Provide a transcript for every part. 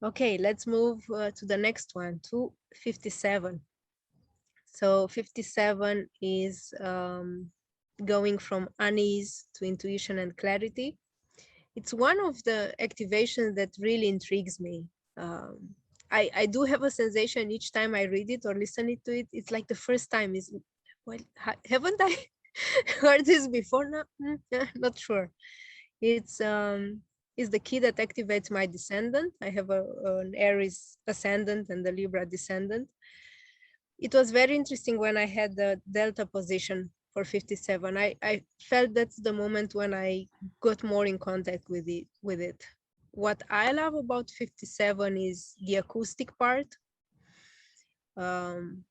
Okay, let's move to the next one, to 57. So 57 is going from unease to intuition and clarity. It's one of the activations that really intrigues me. Um, I do have a sensation each time I read it or listen it to it. It's like the first time is, well, haven't I heard this before? No, not sure. It's the key that activates my descendant. I have an Aries ascendant and a Libra descendant. It was very interesting when I had the Delta position for 57. I felt that's the moment when I got more in contact with it. What I love about 57 is the acoustic part. Um,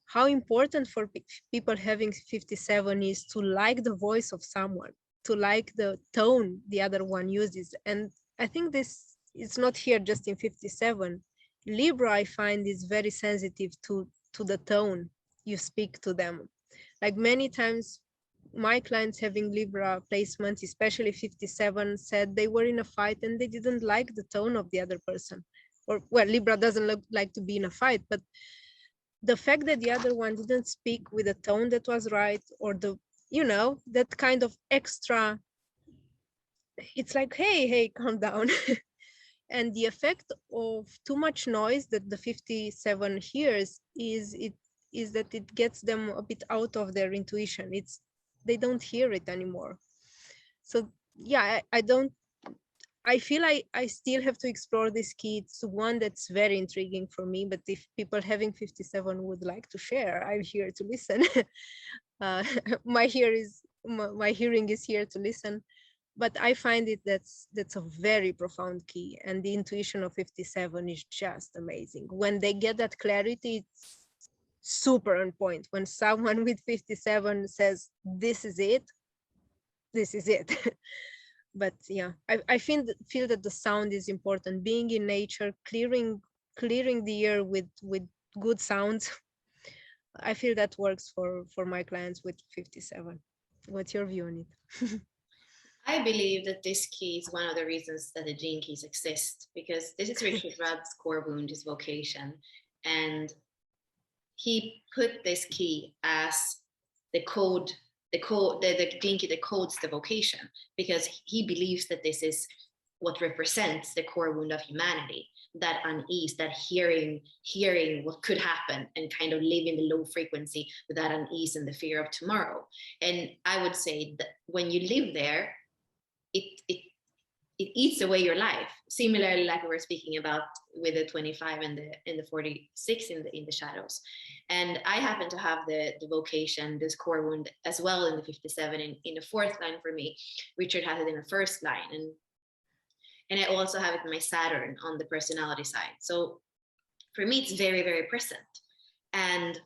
how important for people having 57 is to like the voice of someone, to like the tone the other one uses. And I think this is not here just in 57. Libra, I find, is very sensitive to the tone you speak to them. Like many times, my clients having Libra placements, especially 57, said they were in a fight and they didn't like the tone of the other person. Or, well, Libra doesn't look like to be in a fight, but the fact that the other one didn't speak with a tone that was right, or that kind of extra, it's like, hey, calm down. And the effect of too much noise that the 57 hears is that it gets them a bit out of their intuition. They don't hear it anymore. So yeah, I don't I feel I still have to explore this key. It's one that's very intriguing for me, but if people having 57 would like to share, I'm here to listen. uh, my hearing is here to listen, but I find that's a very profound key, and the intuition of 57 is just amazing. When they get that clarity, it's super on point. When someone with 57 says, this is it. But yeah, I feel that the sound is important. Being in nature, clearing the air with good sounds. I feel that works for my clients with 57. What's your view on it? I believe that this key is one of the reasons that the gene keys exist, because this is Richard Rudd's core wound, his vocation. And he put this key as the code, the gene key that codes the vocation, because he believes that this is what represents the core wound of humanity, that unease, that hearing what could happen and kind of live in the low frequency with that unease and the fear of tomorrow. And I would say that when you live there, it eats away your life. Similarly, like we were speaking about with the 25 and the 46 in the shadows. And I happen to have the vocation, this core wound as well in the 57 in the fourth line for me. Richard has it in the first line. And I also have it in my Saturn on the personality side. So for me, it's very, very present. And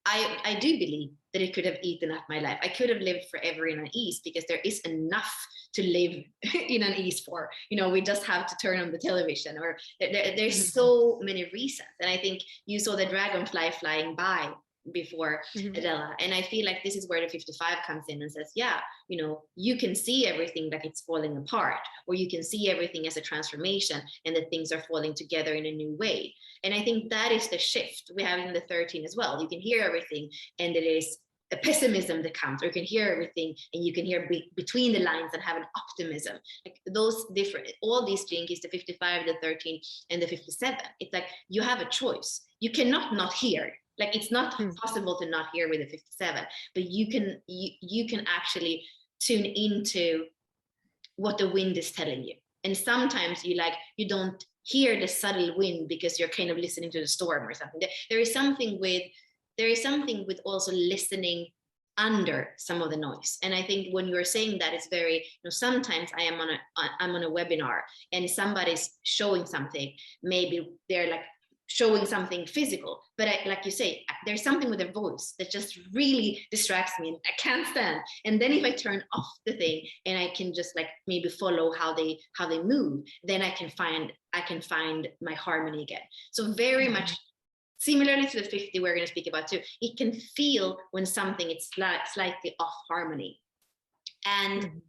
I do believe that it could have eaten up my life. I could have lived forever in unease because there is enough to live in unease for. We just have to turn on the television, or there's so many reasons. And I think you saw the dragonfly flying by before, Adela. And I feel like this is where the 55 comes in and says, yeah, you can see everything like it's falling apart, or you can see everything as a transformation and that things are falling together in a new way. And I think that is the shift we have in the 13 as well. You can hear everything, and it is a pessimism that comes, or you can hear everything and you can hear between the lines and have an optimism. Like those different, all these jinkies, the 55, the 13, and the 57. It's like you have a choice. You cannot not hear. Like it's not possible to not hear with a 57, but you can actually tune into what the wind is telling you. And sometimes you don't hear the subtle wind because you're kind of listening to the storm or something. There is something with also listening under some of the noise. And I think when you're saying that, it's very, sometimes I'm on a webinar and somebody's showing something. Maybe they're like showing something physical, but like you say, there's something with their voice that just really distracts me and I can't stand. And then if I turn off the thing and I can just like maybe follow how they move, then I can find my harmony again. So very much similarly to the 50 we're going to speak about too, it can feel when something is slightly off harmony. And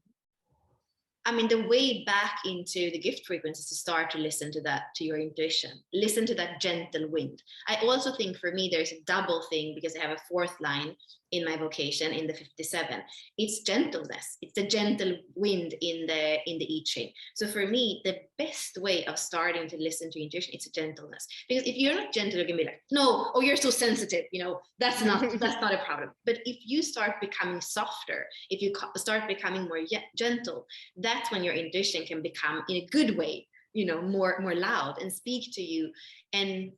I mean, the way back into the gift frequency is to start to listen to that, to your intuition, listen to that gentle wind. I also think for me, there's a double thing because I have a fourth line in my vocation in the 57. It's gentleness. It's the gentle wind in the I Ching. So for me, the best way of starting to listen to intuition, it's a gentleness. Because if you're not gentle, you're gonna be like, no, oh, you're so sensitive. You know, that's not a problem. But if you start becoming softer, if you start becoming more gentle, that's when your intuition can become, in a good way, you know, more loud and speak to you. And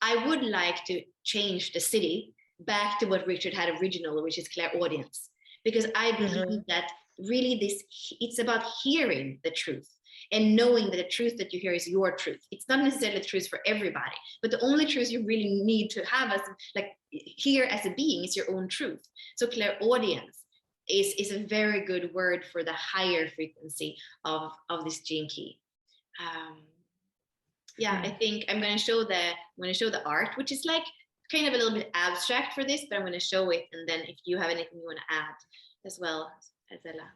I would like to change the city back to what Richard had originally, which is clairaudience, because I believe that really it's about hearing the truth and knowing that the truth that you hear is your truth. It's not necessarily the truth for everybody, but the only truth you really need to have as like here as a being is your own truth. So clairaudience is a very good word for the higher frequency of this gene key. Yeah, I think I'm going to show the art, which is like kind of a little bit abstract for this, but I'm going to show it, and then if you have anything you want to add as well, Adela.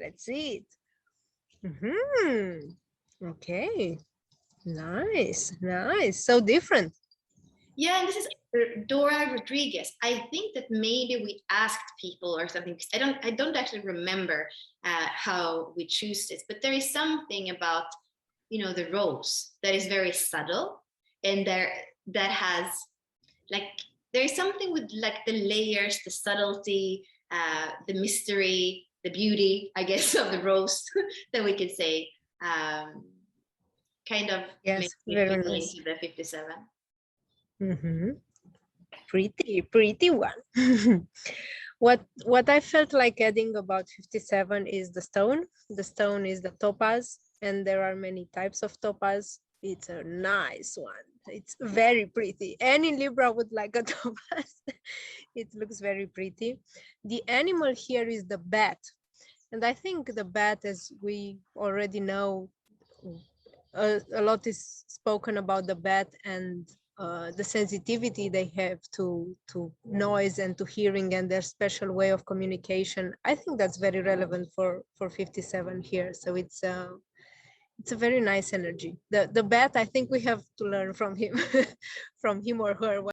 Let's see it. Okay, nice. So different. Yeah, and this is Dora Rodriguez. I think that maybe we asked people or something. I don't actually remember how we choose this, but there is something about, you know, the rose that is very subtle, and that has like, there is something with like the layers, the subtlety, the mystery, the beauty, I guess, of the rose that we could say kind of Yes, makes me very feel nice. into the 57. Pretty one. What I felt like adding about 57 is the stone. The stone is the topaz, and there are many types of topaz. It's a nice one. It's very pretty. Any Libra would like a topaz. It looks very pretty. The animal here is the bat. And I think the bat, as we already know, a lot is spoken about the bat and the sensitivity they have to noise and to hearing and their special way of communication. I think that's very relevant for 57 here. So it's a very nice energy. The bat, I think we have to learn from him, from him or her,